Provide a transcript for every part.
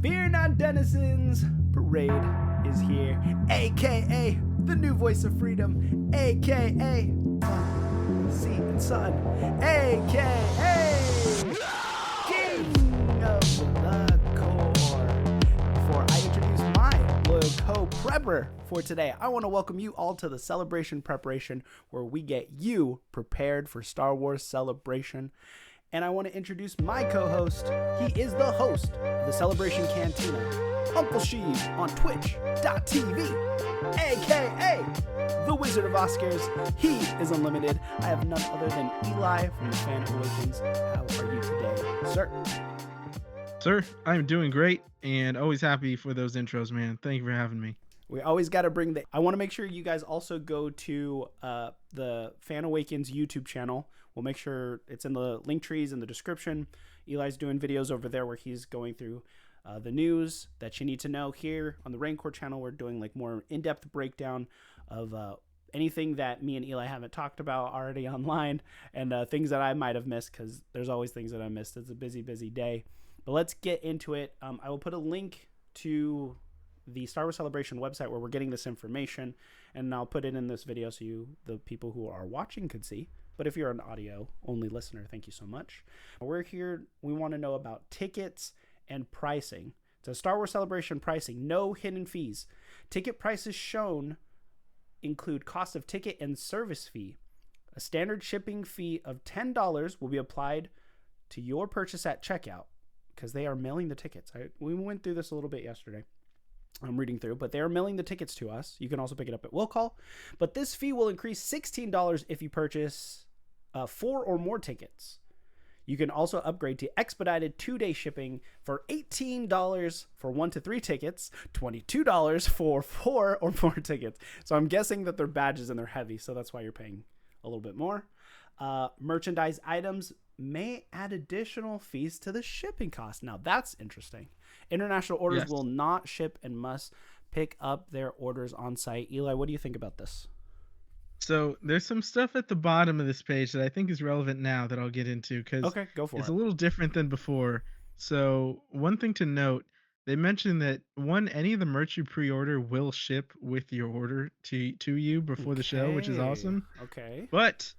Fear not, denizens, parade is here, aka the new voice of freedom, aka sea and sun, aka king of the core. Before I introduce my loyal co-prepper for today, I want to welcome you all to the Celebration Preparation, where we get you prepared for Star Wars Celebration. And I want to introduce my co-host. He is the host of the Celebration Cantina, Uncle Sheev on twitch.tv, aka the Wizard of Oscars. He is unlimited. I have none other than Eli from the Fan Awakens. How are you today, sir? Sir, I'm doing great and always happy for those intros, man. Thank you for having me. We always got to bring I want to make sure you guys also go to the Fan Awakens YouTube channel. We'll make sure it's in the link trees in the description. Eli's doing videos over there where he's going through the news that you need to know. Here on the Reigncore channel, we're doing like more in-depth breakdown of anything that me and Eli haven't talked about already online, and things that I might have missed, because there's always things that I missed. It's a busy day. But let's get into it. I will put a link to the Star Wars Celebration website where we're getting this information, and I'll put it in this video so the people who are watching could see. But if you're an audio only listener, thank you so much. We're here. We want to know about tickets and pricing. So Star Wars Celebration pricing, no hidden fees. Ticket prices shown include cost of ticket and service fee. A standard shipping fee of $10 will be applied to your purchase at checkout, because they are mailing the tickets. We went through this a little bit yesterday. I'm reading through, but they are mailing the tickets to us. You can also pick it up at will call, but this fee will increase $16 if you purchase 4 or more tickets. You can also upgrade to expedited 2-day shipping for $18 for 1 to 3 tickets, $22 for 4 or more tickets. So I'm guessing that they're badges and they're heavy, so that's why you're paying a little bit more. Merchandise items may add additional fees to the shipping cost. Now that's interesting. International orders will not ship and must pick up their orders on site. Eli, what do you think about this? So there's some stuff at the bottom of this page that I think is relevant now that I'll get into, because Okay, go for it. It's a little different than before. So one thing to note, they mentioned that any of the merch you pre-order will ship with your order to you before the show, which is awesome. Okay. But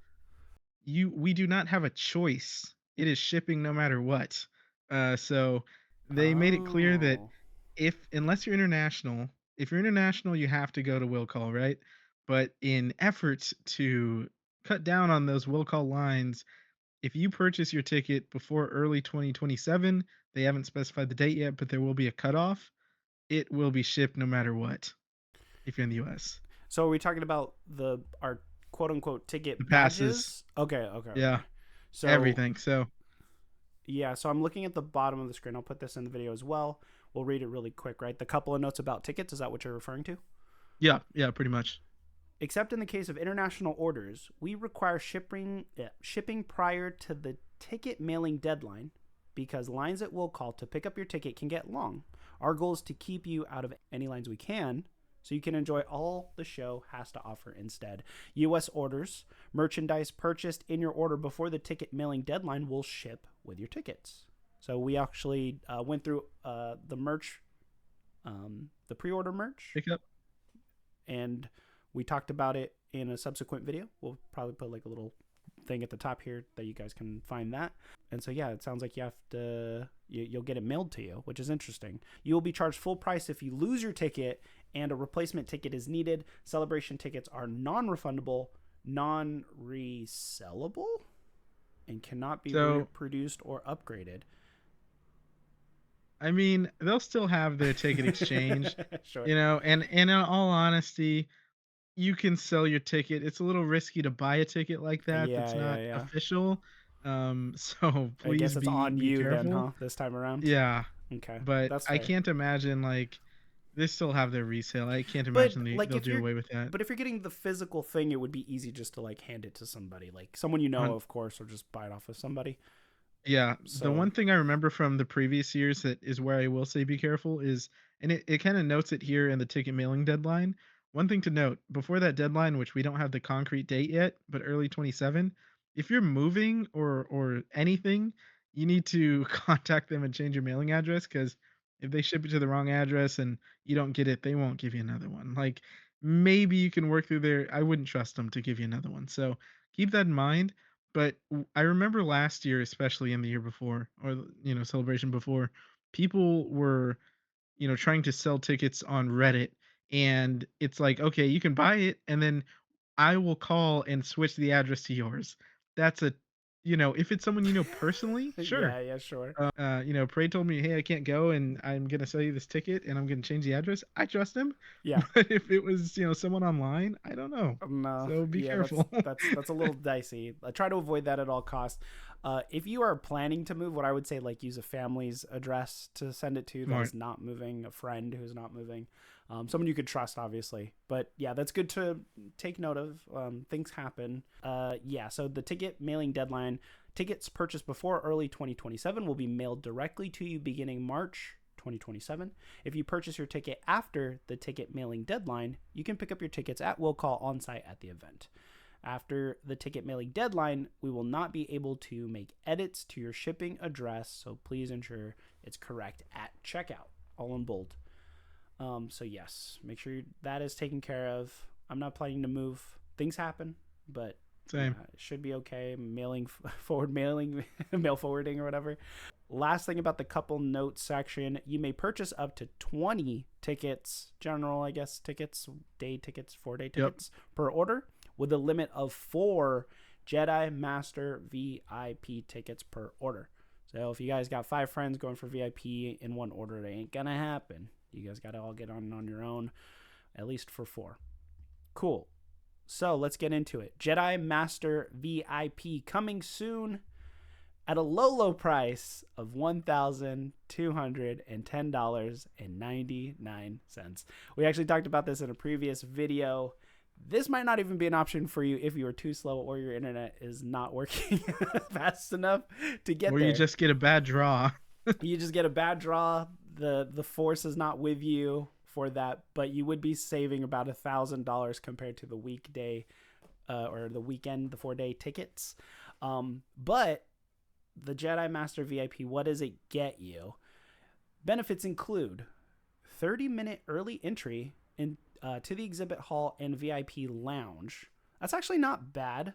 we do not have a choice. It is shipping no matter what. So they made it clear that unless you're international, if you're international, you have to go to will call, right? But in efforts to cut down on those will call lines, if you purchase your ticket before early 2027, they haven't specified the date yet, but there will be a cutoff. It will be shipped no matter what if you're in the US. So are we talking about our quote unquote ticket passes? Okay. Yeah. Okay. So everything. So yeah, so I'm looking at the bottom of the screen. I'll put this in the video as well. We'll read it really quick, right? The couple of notes about tickets, is that what you're referring to? Yeah, pretty much. Except in the case of international orders, we require shipping prior to the ticket mailing deadline, because lines at will call to pick up your ticket can get long. Our goal is to keep you out of any lines we can, so you can enjoy all the show has to offer instead. U.S. orders, merchandise purchased in your order before the ticket mailing deadline will ship with your tickets. So we actually went through the merch, the pre-order merch. Pick up. And we talked about it in a subsequent video. We'll probably put like a little thing at the top here that you guys can find that. And so, yeah, it sounds like you have to, you'll get it mailed to you, which is interesting. You will be charged full price if you lose your ticket and a replacement ticket is needed. Celebration tickets are non-refundable, non-resellable, and cannot be reproduced or upgraded. I mean, they'll still have their ticket exchange, Sure. And in all honesty, you can sell your ticket. It's a little risky to buy a ticket like that that's not official. So please I guess it's on you careful. then, huh? This time around. Yeah. Okay. But I can't imagine they still have their resale. I can't imagine they'll do away with that. But if you're getting the physical thing, it would be easy just to hand it to somebody, like someone of course, or just buy it off of somebody. Yeah. So, the one thing I remember from the previous years that is where I will say be careful is, and it kind of notes it here in the ticket mailing deadline. One thing to note, before that deadline, which we don't have the concrete date yet, but early 27, if you're moving or anything, you need to contact them and change your mailing address, because If they ship it to the wrong address and you don't get it, they won't give you another one. Like, maybe you can work through there. I wouldn't trust them to give you another one. So keep that in mind. But I remember last year, especially in the year before, or celebration before, people were trying to sell tickets on Reddit, and it's like, okay, you can buy it, and then I will call and switch the address to yours. That's a if it's someone you know personally, sure. Yeah, yeah, sure. Prey told me, "Hey, I can't go, and I'm gonna sell you this ticket, and I'm gonna change the address." I trust him, Yeah. but if it was someone online, I don't know. No, So be yeah, careful. that's a little dicey. I try to avoid that at all costs. If you are planning to move, what I would say, like, use a family's address to send it to that Smart. is not moving, a friend who's not moving, someone you could trust, obviously. But yeah, that's good to take note of. Things happen. Yeah, so the ticket mailing deadline, tickets purchased before early 2027 will be mailed directly to you beginning March 2027. If you purchase your ticket after the ticket mailing deadline, you can pick up your tickets at will call on site at the event. After the ticket mailing deadline, we will not be able to make edits to your shipping address, so please ensure it's correct at checkout, all in bold. So yes, make sure that is taken care of. I'm not planning to move. Things happen, but Same. it should be okay. Mail forwarding or whatever. Last thing about the couple notes section, you may purchase up to 20 tickets, general, I guess, tickets, day tickets, 4-day tickets per order, with a limit of 4 Jedi Master VIP tickets per order. So if you guys got 5 friends going for VIP in one order, it ain't gonna happen. You guys got to all get on your own, at least for 4. Cool. So let's get into it. Jedi Master VIP coming soon at a low price of $1,210.99. We actually talked about this in a previous video. This might not even be an option for you if you are too slow or your internet is not working fast enough to get Or there. you just get a bad draw. You just get a bad draw. The force is not with you for that, but you would be saving about $1,000 compared to the weekday or the weekend, the 4-day tickets. But the Jedi Master VIP, what does it get you? Benefits include 30-minute early entry to the exhibit hall and VIP lounge. That's actually not bad.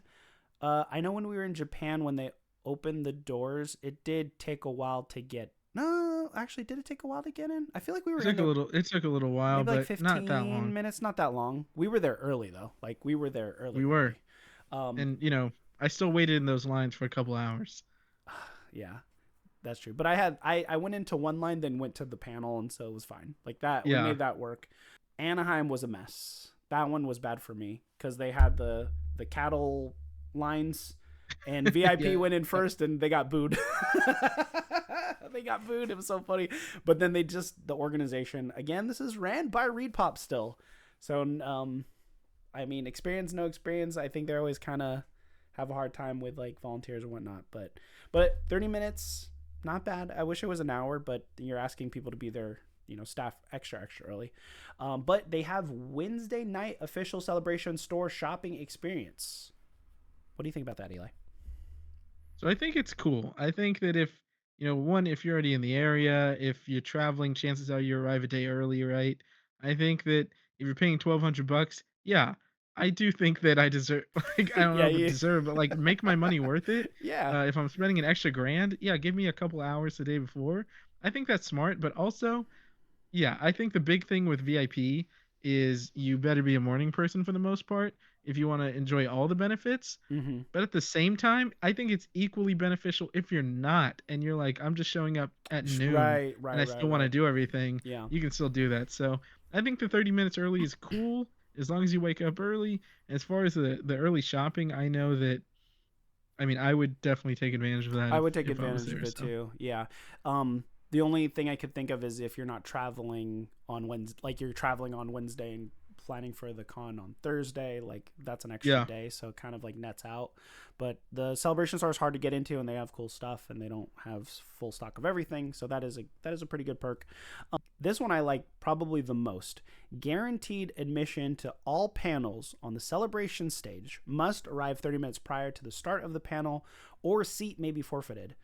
I know when we were in Japan, when they opened the doors, it did take a while to get. No, actually, did it take a while to get in? I feel like we were It took a little while, maybe like but 15 not that long. minutes, not that long. We were there early though. Like we were there early. We were. Early. And I still waited in those lines for a couple hours. Yeah, that's true. But I went into one line, then went to the panel, and so it was fine. Like that, we made that work. Anaheim was a mess. That one was bad for me because they had the cattle lines, and VIP went in first, and they got booed. They got booed. It was so funny. But then the organization, again, this is ran by Reed Pop still. So, I mean, experience, no experience. I think they're always kind of have a hard time with like volunteers and whatnot. But 30 minutes, not bad. I wish it was an hour, but you're asking people to be there, staff extra early. But they have Wednesday night official celebration store shopping experience. What do you think about that, Eli? So I think it's cool. I think that if if you're already in the area, if you're traveling, chances are you arrive a day early, right? I think that if you're paying $1,200, yeah, I do think that I deserve. Like, I don't know if it deserve, but like make my money worth it. Yeah. If I'm spending an extra grand, yeah, give me a couple hours the day before. I think that's smart, but also, yeah, I think the big thing with VIP is you better be a morning person for the most part if you want to enjoy all the benefits. Mm-hmm. But at the same time, I think it's equally beneficial if you're not and you're like, I'm just showing up at noon Right. and I still want to do everything. Yeah. You can still do that. So I think the 30 minutes early is cool as long as you wake up early. As far as the early shopping, I know that. I mean, I would definitely take advantage of that. I would take if I was advantage of there, it so. too. Yeah. The only thing I could think of is if you're not traveling on Wednesday, like you're traveling on Wednesday and planning for the con on Thursday, like that's an extra day, so it kind of like nets out. But the celebration store is hard to get into, and they have cool stuff, and they don't have full stock of everything, so that is a pretty good perk. This one I like probably the most. Guaranteed admission to all panels on the celebration stage. Must arrive 30 minutes prior to the start of the panel, or seat may be forfeited.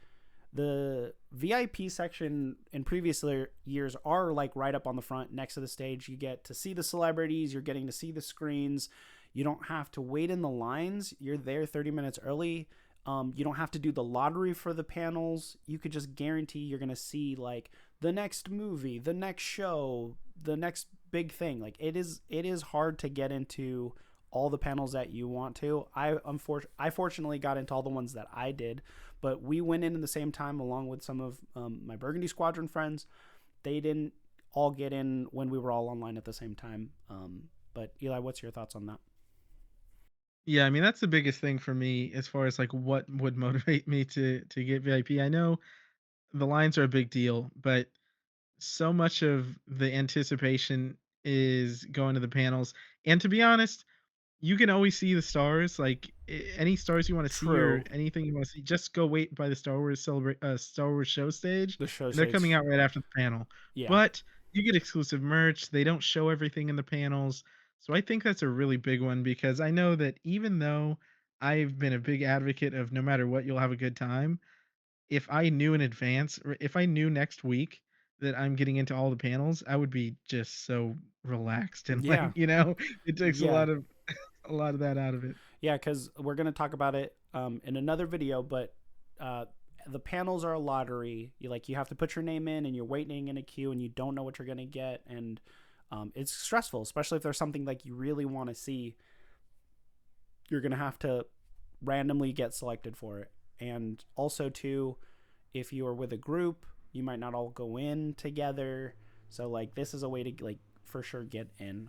The VIP section in previous years are like right up on the front next to the stage. You get to see the celebrities, you're getting to see the screens. You don't have to wait in the lines. You're there 30 minutes early. You don't have to do the lottery for the panels. You could just guarantee you're going to see like the next movie, the next show, the next big thing. Like it is hard to get into all the panels that you want to. I fortunately got into all the ones that I did, but we went in the same time along with some of my Burgundy Squadron friends. They didn't all get in when we were all online at the same time. But Eli, what's your thoughts on that? Yeah, I mean that's the biggest thing for me as far as like what would motivate me to get VIP. I know the lines are a big deal, but so much of the anticipation is going to the panels. And to be honest, you can always see the stars, like, any stars you wanna see or True. anything you wanna see, just go wait by the Star Wars show stage, The show and they're coming stage. out right after the panel. Yeah. But you get exclusive merch, they don't show everything in the panels, so I think that's a really big one because I know that even though I've been a big advocate of no matter what, you'll have a good time, if I knew in advance or if I knew next week that I'm getting into all the panels, I would be just so relaxed and, like, Yeah. it takes Yeah. a lot of that out of it. Yeah, because we're going to talk about it in another video, but uh, the panels are a lottery. You have to put your name in, and you're waiting in a queue, and you don't know what you're going to get, and it's stressful, especially if there's something like you really want to see. You're going to have to randomly get selected for it, and also too, if you are with a group, you might not all go in together. So like this is a way to like for sure get in.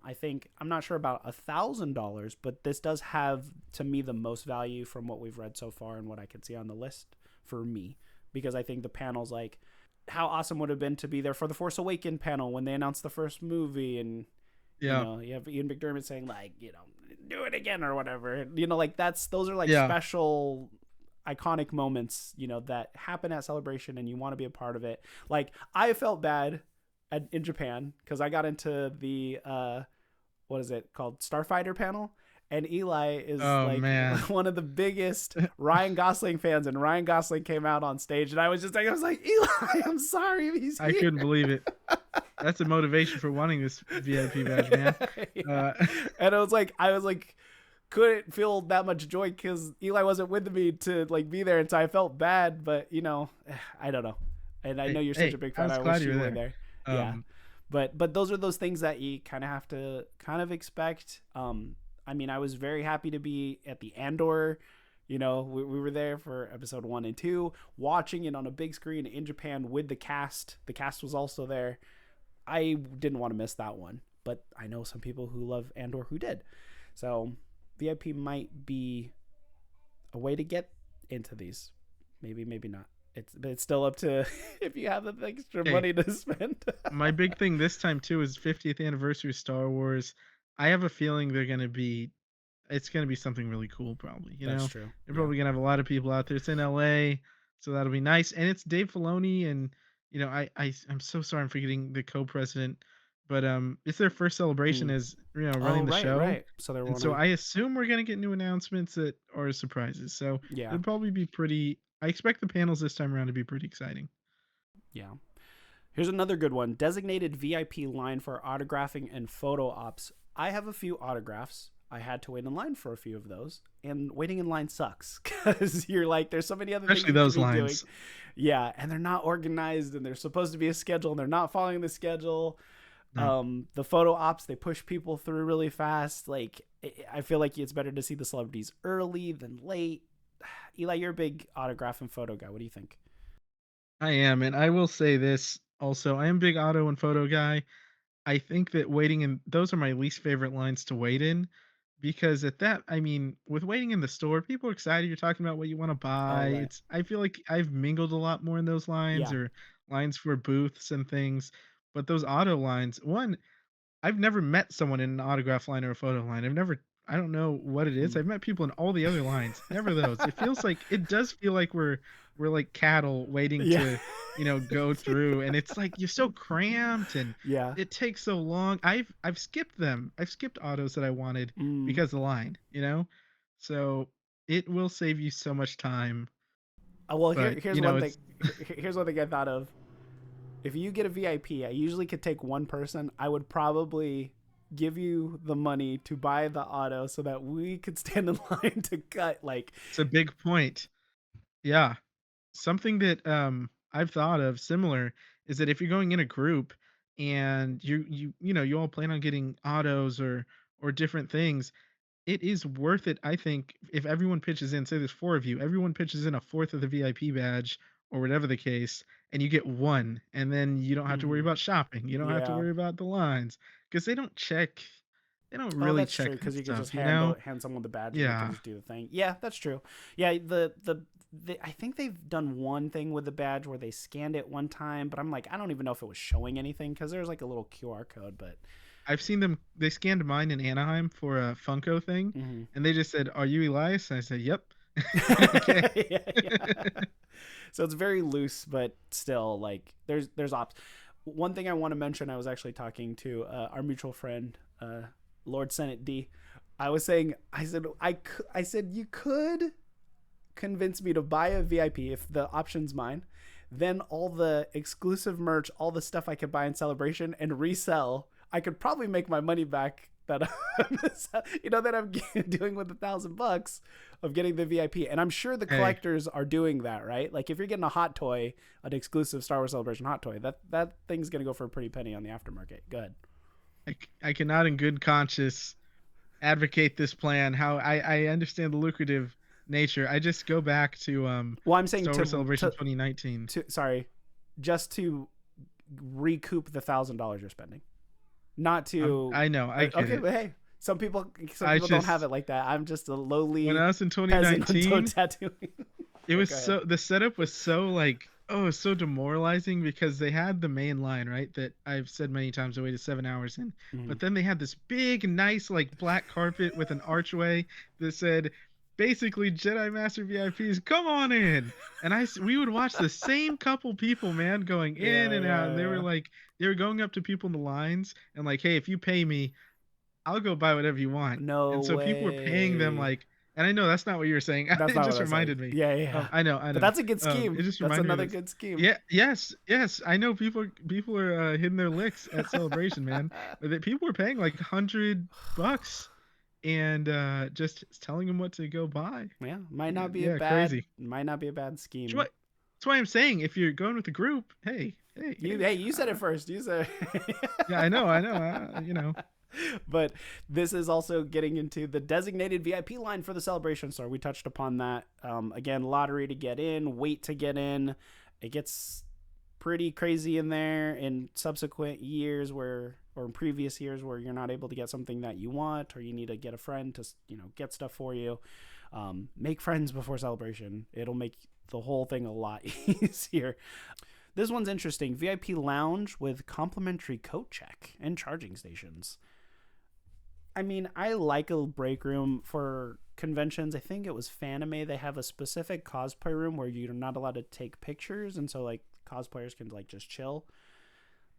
I think I'm not sure about $1,000, but this does have to me the most value from what we've read so far and what I can see on the list for me, because I think the panels like how awesome would have been to be there for the Force Awakens panel when they announced the first movie, and Yeah, you have Ian McDermott saying like do it again or whatever. Like those are like yeah. special iconic moments, that happen at Celebration and you want to be a part of it. Like I felt bad in Japan because I got into the what is it called, Starfighter panel, and Eli is Oh, like man. one of the biggest Ryan Gosling fans, and Ryan Gosling came out on stage, and I was like, Eli, I'm sorry he's I here. couldn't believe it. That's a motivation for wanting this VIP badge, man. Yeah. Uh, And I was like couldn't feel that much joy because Eli wasn't with me to like be there, and so I felt bad. But I don't know. And I know you're such a hey, big I fan. was I glad wish you you were were there. there. Yeah, Um, but those are those things that you kind of have to kind of expect. I mean, I was very happy to be at the Andor. We were there for episode 1 and 2, watching it on a big screen in Japan with the cast. The cast was also there. I didn't want to miss that one, but I know some people who love Andor who did. So VIP might be a way to get into these. Maybe, maybe not. It's still up to if you have the extra hey, money to spend. my big thing this time too is 50th anniversary of Star Wars. I have a feeling it's gonna be something really cool, probably. That's true. They're Yeah. probably gonna have a lot of people out there. It's in LA, so that'll be nice. And it's Dave Filoni, and I'm so sorry I'm forgetting the co-president, but it's their first celebration Mm. as Oh, running the right, show, right. So they and want so to. I assume we're gonna get new announcements that are surprises. So Yeah, it'll probably be pretty. I expect the panels this time around to be pretty exciting. yeah. Here's another good one. Designated VIP line for autographing and photo ops. I have a few autographs. I had to wait in line for a few of those, and waiting in line sucks because you're like, there's so many other things Especially you could those be doing. lines. Yeah, and they're not organized, and there's supposed to be a schedule, and they're not following the schedule. No. The photo ops, they push people through really fast. Like, I feel like it's better to see the celebrities early than late. Eli, you're a big autograph and photo guy. What do you think? I am, and I will say this also. I am a big auto and photo guy. I think that waiting in those are my least favorite lines to wait in because at that I mean, with waiting in the store, people are excited, you're talking about what you wanna Oh, buy. right. I feel like I've mingled a lot more in those lines Yeah. or lines for booths and things, but those auto lines, one, I've never met someone in an autograph line or a photo line. I don't know what it is. Mm. I've met people in all the other lines, never those. It does feel like we're like cattle waiting Yeah. to, go through, and it's like you're so cramped and Yeah. it takes so long. I've skipped them. I've skipped autos that I wanted Mm. because of the line. So it will save you so much time Well, But here's you know, one thing. it's Here's one thing I thought of. If you get a VIP, I usually could take one person. I would probably give you the money to buy the auto so that we could stand in line to cut. Like, it's a big point. Yeah. Something that I've thought of similar is that if you're going in a group and you all plan on getting autos or different things, it is worth it, I think, if everyone pitches in, say there's 4 of you, everyone pitches in a fourth of the VIP badge or whatever the case, and you get 1, and then you don't have to worry mhm. about shopping, you don't have to Yeah. worry about the lines, because they don't Oh, really that's true check that because you could stuff, just you know? hand someone the badge and they can Yeah. just do the thing. Yeah, that's true. Yeah, I think they've done one thing with the badge where they scanned it one time, but I'm like, I don't even know if it was showing anything because there's like a little QR code. But I've seen them they scanned mine in Anaheim for a Funko thing, mhm. and they just said, "Are you Elias?" And I said, "Yep." "Okay." Yeah, yeah. So it's very loose, but still, like there's ops. One thing I want to mention, I was actually talking to our mutual friend, Lord Senate D. I was saying, I said you could convince me to buy a VIP if the option's mine. Then all the exclusive merch, all the stuff I could buy in Celebration and resell, I could probably make my money back that that I'm doing with $1,000 of getting the VIP. And I'm sure the Hey, collectors are doing that, right? Like if you're getting a hot toy, an exclusive Star Wars Celebration hot toy, that thing's gonna go for a pretty penny on the aftermarket. Good. I cannot in good conscience advocate this plan. How I understand the lucrative nature. I just go back to Well, I'm saying Star Wars Celebration 2019. to sorry, just to recoup the $1,000 you're spending. Not to I know, I get okay, it. but hey, some I people don't have just it like that. I'm just a when lowly I was in peasant on toe 2019, tattooing. it Yeah, was go ahead. so the setup was so like oh, it was so demoralizing because they had the main line, right? That I've said many times I waited 7 hours in. Mhm. But then they had this big, nice, like black carpet with an archway that said basically Jedi Master VIPs, come on in. And we would watch the same couple people, man, going in Yeah, and out. yeah, And they were yeah. like, they were going up to people in the lines and like, hey, if you pay me, I'll go buy whatever you want. No And so people were paying them way. like, and I know that's not what you were saying. That's It not what just I was saying. reminded me. Yeah, yeah. I know, I But know. that's a good It scheme. just That's reminded me another of this. good scheme. Yeah, yes. I know people are hitting their licks at Celebration, man. But people were paying like $100 and just telling them what to go buy. Yeah, Yeah, crazy. might not be a bad That's scheme. why, that's why I'm saying if you're going with a group, hey. You said it first. You said Yeah, I know. But this is also getting into the designated VIP line for the Celebration Store. We touched upon that. Again, lottery to get in, wait to get in. It gets pretty crazy in there in subsequent years or in previous years where you're not able to get something that you want or you need to get a friend to get stuff for you. Make friends before Celebration. It'll make the whole thing a lot easier. This one's interesting. VIP lounge with complimentary coat check and charging stations. I mean, I like a break room for conventions. I think it was Fanime. They have a specific cosplay room where you're not allowed to take pictures, and so like cosplayers can like just chill.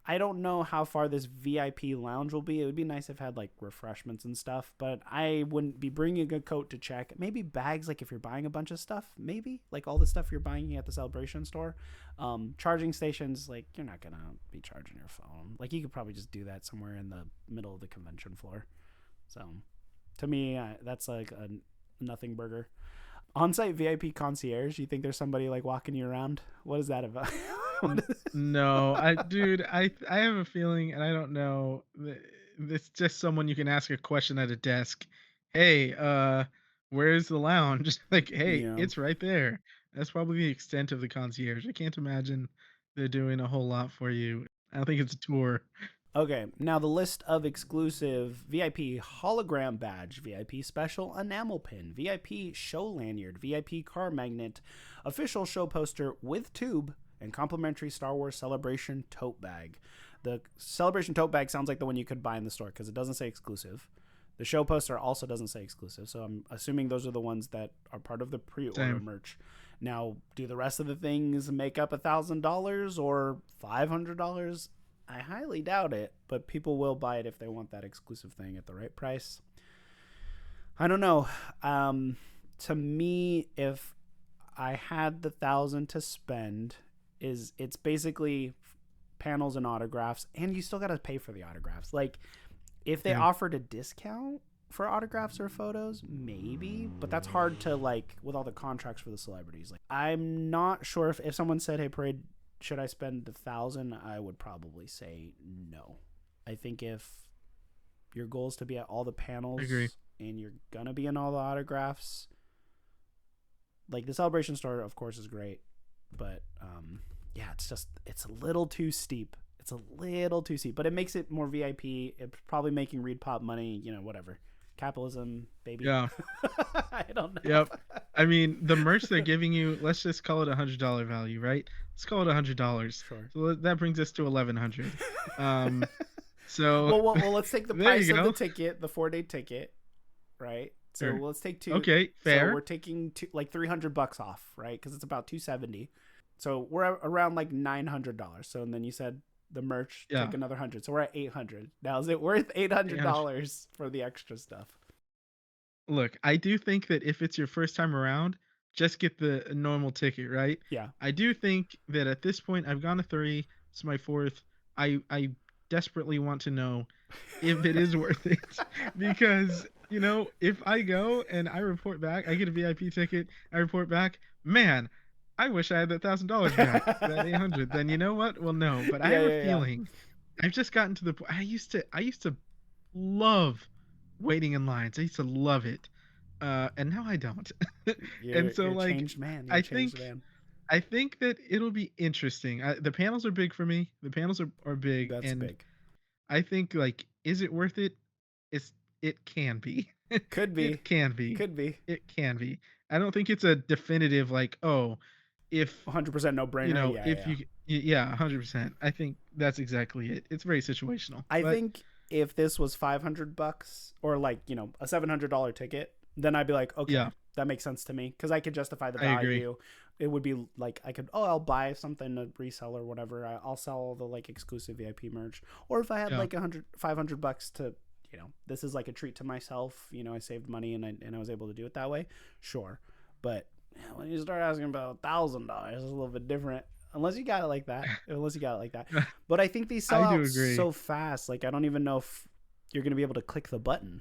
I don't know how far this VIP lounge will be. It would be nice if it had like refreshments and stuff, but I wouldn't be bringing a coat to check. Maybe bags, like if you're buying a bunch of stuff, maybe like all the stuff you're buying at the Celebration Store. Charging stations, like you're not gonna be charging your phone. Like you could probably just do that somewhere in the middle of the convention floor. So, to me, that's like a nothing burger. On-site VIP concierge. You think there's somebody like walking you around? What is that about? No, dude, I have a feeling, and I don't know. It's just someone you can ask a question at a desk. Hey, where's the lounge? Like, hey, Yeah. it's right there. That's probably the extent of the concierge. I can't imagine they're doing a whole lot for you. I don't think it's a tour. Okay, now the list of exclusive VIP hologram badge, VIP special enamel pin, VIP show lanyard, VIP car magnet, official show poster with tube, and complimentary Star Wars Celebration tote bag. The Celebration tote bag sounds like the one you could buy in the store because it doesn't say exclusive. The show poster also doesn't say exclusive, so I'm assuming those are the ones that are part of the pre-order Same. merch. Now, do the rest of the things make up $1,000 or $500? I highly doubt it, but people will buy it if they want that exclusive thing at the right price. I don't know. To me, if I had the 1,000 to spend, it's basically panels and autographs, and you still got to pay for the autographs. Like, if they offered a discount for autographs or photos, maybe, but that's hard to, like, with all the contracts for the celebrities. Like, I'm not sure if someone said, hey, Parade, should I spend the 1,000? I would probably say no. I think if your goal is to be at all the panels and you're gonna be in all the autographs, like, the Celebration store, of course, is great, but yeah, it's a little too steep. It's a little too steep, but it makes it more VIP. It's probably making Reed Pop money, whatever. Capitalism, baby. Yeah. I don't know. Yep. I mean, the merch they're giving you, let's just call it $100 value, right? Let's call it $100. Sure. So that brings us to $1,100. So well, let's take the price of go. the ticket, the 4-day ticket, right? So Sure. let's take two. Okay, fair. So we're taking like $300 off, right? Because it's about $270. So we're around like $900. So and then you said the merch, take another $100. So we're at $800. Now, is it worth $800 for the extra stuff? Look, I do think that if it's your first time around, just get the normal ticket, right? Yeah. I do think that at this point, I've gone to 3. It's my 4th. I desperately want to know if it is worth it, because if I go and I report back, I get a VIP ticket, I report back, man, I wish I had that $1,000 back, that 800. Then you know what? Well, no, but I have a feeling. I've just gotten to the point. I used to love waiting in lines. I used to love it, and now I don't. And so, you're like, changed man. I think that it'll be interesting. The panels are big for me. The panels are big. That's and big. I think, like, is it worth it? It can be. Could be. It can be. Could be. It can be. I don't think it's a definitive, like, oh, if 100% no brainer. Yeah, 100%. I think that's exactly it. It's very situational. I think if this was $500 or like, a $700 ticket, then I'd be like, okay, that makes sense to me, because I could justify the value. I agree. It would be like, I'll buy something to resell or whatever. I'll sell all the like exclusive VIP merch. Or if I had like $500 to, this is like a treat to myself. I saved money and I was able to do it that way. Sure. But when you start asking about $1,000, it's a little bit different. Unless you got it like that. But I think these sell out so fast. Like, I don't even know if you're going to be able to click the button,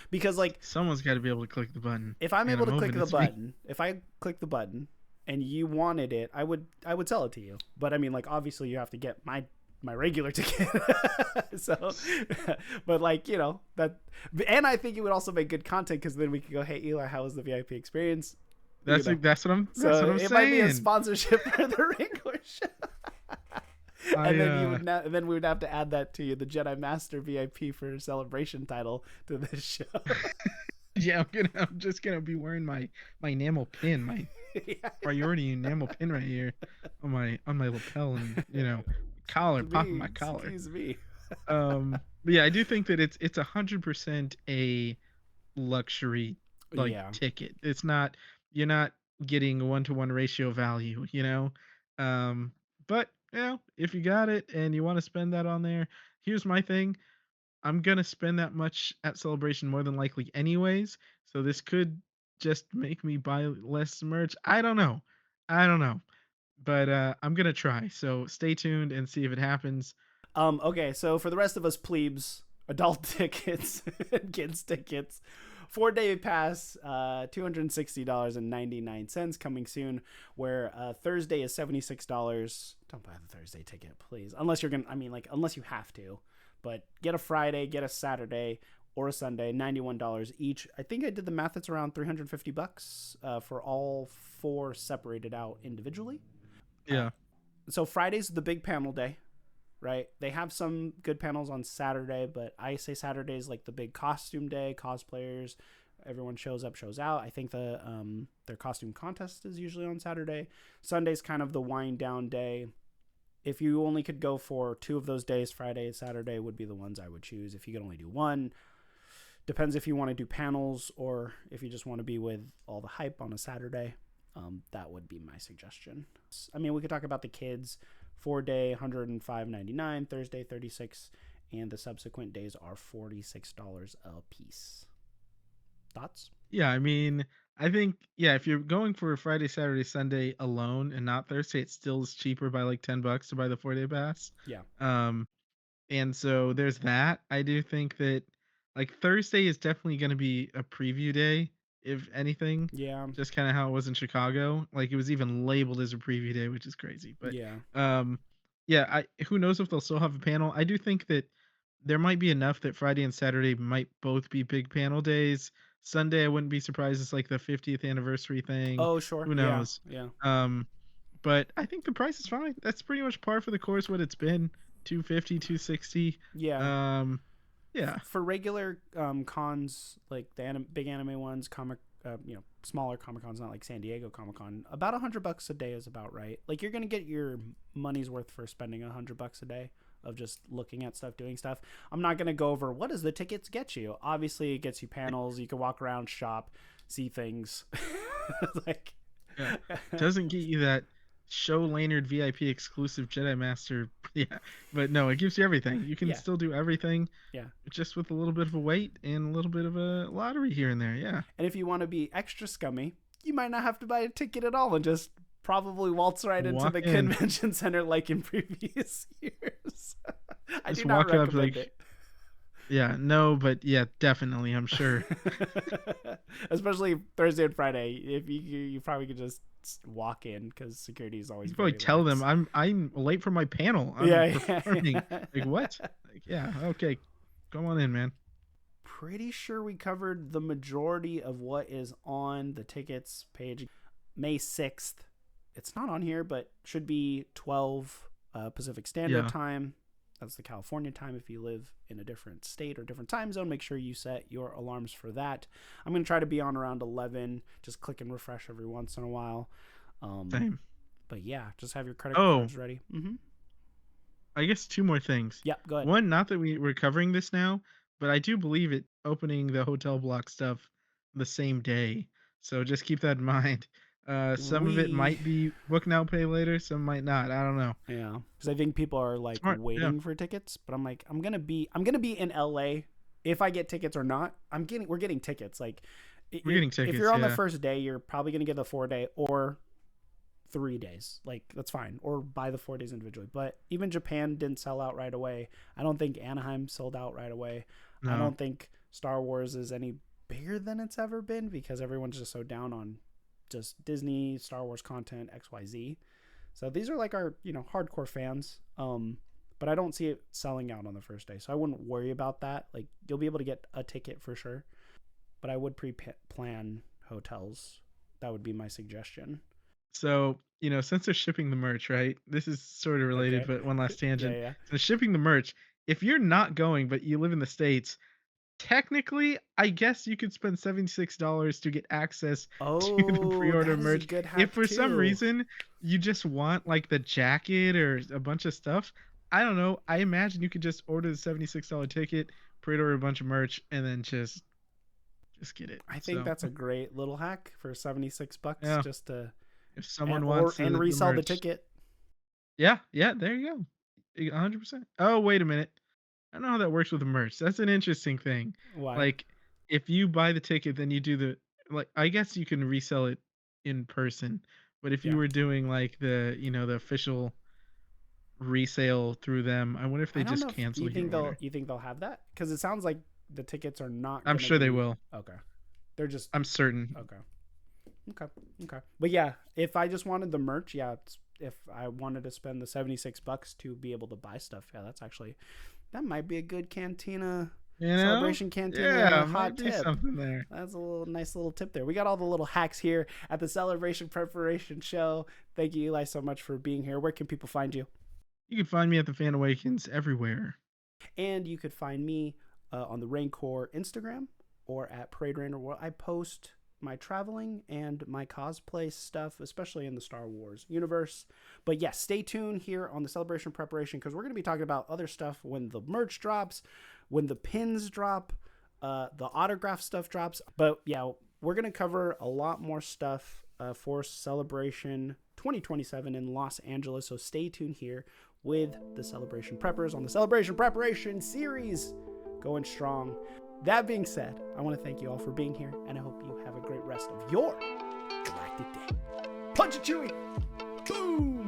because, like, someone's got to be able to click the button. If I'm able to click the button, if I click the button and you wanted it, I would sell it to you. But I mean, like, obviously you have to get my regular ticket. So, but like, that, and I think it would also make good content, because then we could go, hey, Eli, how was the VIP experience? That's what I'm saying. It might be a sponsorship for the reigncore show. And then we would have to add that to the Jedi Master VIP for Celebration title to this show. Yeah, I'm just gonna be wearing my enamel pin, my priority enamel pin right here on my lapel, and collar, popping my collar. Excuse me. But yeah, I do think that it's 100% a luxury ticket. It's not, you're not getting a 1-to-1 ratio value, but if you got it and you want to spend that on there, here's my thing. I'm gonna spend that much at Celebration more than likely anyways, so this could just make me buy less merch. I don't know, but I'm gonna try. So stay tuned and see if it happens. Okay, so for the rest of us plebes, adult tickets and kids tickets, 4-day pass, $260.99 coming soon, where Thursday is $76. Don't buy the Thursday ticket, please, unless you're gonna, unless you have to. But get a Friday, get a Saturday, or a Sunday, $91 each. I think I did the math. It's around $350 for all 4 separated out individually. Yeah. So Friday's the big panel day, right? They have some good panels on Saturday, but I say Saturday is like the big costume day, cosplayers, everyone shows up, shows out. I think their costume contest is usually on Saturday. Sunday's kind of the wind down day. If you only could go for 2 of those days, Friday and Saturday would be the ones I would choose. If you could only do one, depends if you want to do panels or if you just want to be with all the hype on a Saturday. That would be my suggestion. We could talk about the kids. 4-day, $105.99, Thursday, $36, and the subsequent days are $46 a piece. Thoughts? Yeah, I think, yeah, if you're going for Friday, Saturday, Sunday alone and not Thursday, it still is cheaper by like $10 to buy the 4-day pass. Yeah. Um, and so there's that. I do think that like Thursday is definitely going to be a preview day, if anything, Yeah. just kind of how it was in Chicago. Like it was even labeled as a preview day, which is crazy. But Yeah. um, yeah, I who knows if they'll still have a panel. I do think that there might be enough that Friday and Saturday might both be big panel days. Sunday, I wouldn't be surprised it's like the 50th anniversary thing. Oh, sure. Who Yeah. knows? Yeah. Um, but I think the price is fine. That's pretty much par for the course what it's been. 250, 260. Yeah. Um, yeah. For regular cons, like the big anime ones, smaller Comic Cons, not like San Diego Comic Con, about $100 a day is about right. Like you're gonna get your money's worth for spending $100 a day of just looking at stuff, doing stuff. I'm not gonna go over what does the tickets get you. Obviously, it gets you panels. You can walk around, shop, see things. Like, Yeah. Doesn't get you that show Lanyard VIP exclusive Jedi Master. Yeah. But no, it gives you everything. You can yeah, still do everything yeah. just with a little bit of a wait and a little bit of a lottery here and there. Yeah. And if you want to be extra scummy, you might not have to buy a ticket at all and just probably waltz right into Walk the in. convention center like in previous years. I Just do not walk up recommend like, yeah, no, but yeah, definitely, I'm sure. it. Especially Thursday and Friday. If you probably could just walk in because security is always You probably very tell them lax. I'm late for my panel. I'm Yeah, performing. yeah. Like what? Like, yeah, okay. Come on in, man. Pretty sure we covered the majority of what is on the tickets page. May 6th. It's not on here, but should be 12 Pacific Standard Yeah. Time. That's the California time. If you live in a different state or different time zone, make sure you set your alarms for that. I'm going to try to be on around 11. Just click and refresh every once in a while. Same. But yeah, just have your credit Oh, cards ready. Mm-hmm. I guess two more things. Yeah, go ahead. One, not that we're covering this now, but I do believe it opening the hotel block stuff the same day. So just keep that in mind. Some of it We might be book now, pay later. Some might not. I don't know. Yeah, because I think people are like Smart. Yeah. waiting for tickets, but I'm like, I'm gonna be in LA if I get tickets or not. We're getting tickets. Like, We're getting if tickets. you're on the Yeah. first day, you're probably gonna get the 4-day or 3 days. Like that's fine, or buy the 4 days individually. But even Japan didn't sell out right away. I don't think Anaheim sold out right away. I No. don't think Star Wars is any bigger than it's ever been because everyone's just so down on just Disney Star Wars content XYZ. So these are like our, hardcore fans. But I don't see it selling out on the first day. So I wouldn't worry about that. Like you'll be able to get a ticket for sure. But I would pre-plan hotels. That would be my suggestion. So, since they're shipping the merch, right? This is sort of related, Okay. but one last Yeah, tangent. yeah. So shipping the merch, if you're not going, but you live in the States, technically, I guess you could spend $76 to get access to the Oh, pre-order that is a merch. good If hack for some too. reason you just want like the jacket or a bunch of stuff, I don't know. I imagine you could just order the $76 ticket, pre-order a bunch of merch, and then just get it. I think So that's a great little hack for $76 yeah, just to if and someone or wants and the resell the merch. ticket. Yeah, yeah, there you go. 100%. Oh, wait a minute. I don't know how that works with the merch. That's an interesting thing. Why? Like, if you buy the ticket, then you do I guess you can resell it in person. But if you Yeah. were doing like the official resale through them, I wonder if I they don't just know if cancel your order. you think they'll have that because it sounds like the tickets are not I'm going to sure they be will. okay. They're just I'm certain. okay. Okay. Okay. But yeah, if I just wanted the merch, yeah, if I wanted to spend the $76 to be able to buy stuff, yeah, that might be a good cantina You know? celebration cantina Yeah, hot might be tip. something there. That's a nice little tip there. We got all the little hacks here at the celebration preparation show. Thank you, Eli, so much for being here. Where can people find you? You can find me at the Fan Awakens everywhere. And you could find me on the reigncore Instagram or at Parade Rainer, where I post my traveling and my cosplay stuff, especially in the Star Wars universe. But yes, stay tuned here on the celebration preparation because we're going to be talking about other stuff when the merch drops, when the pins drop, the autograph stuff drops. But yeah, we're going to cover a lot more stuff for Celebration 2027 in Los Angeles. So stay tuned here with the Celebration Preppers on the Celebration Preparation series. Going strong. that being said, I want to thank you all for being here, and I hope you have a great rest of your galactic day. Punch it, Chewie! Boom!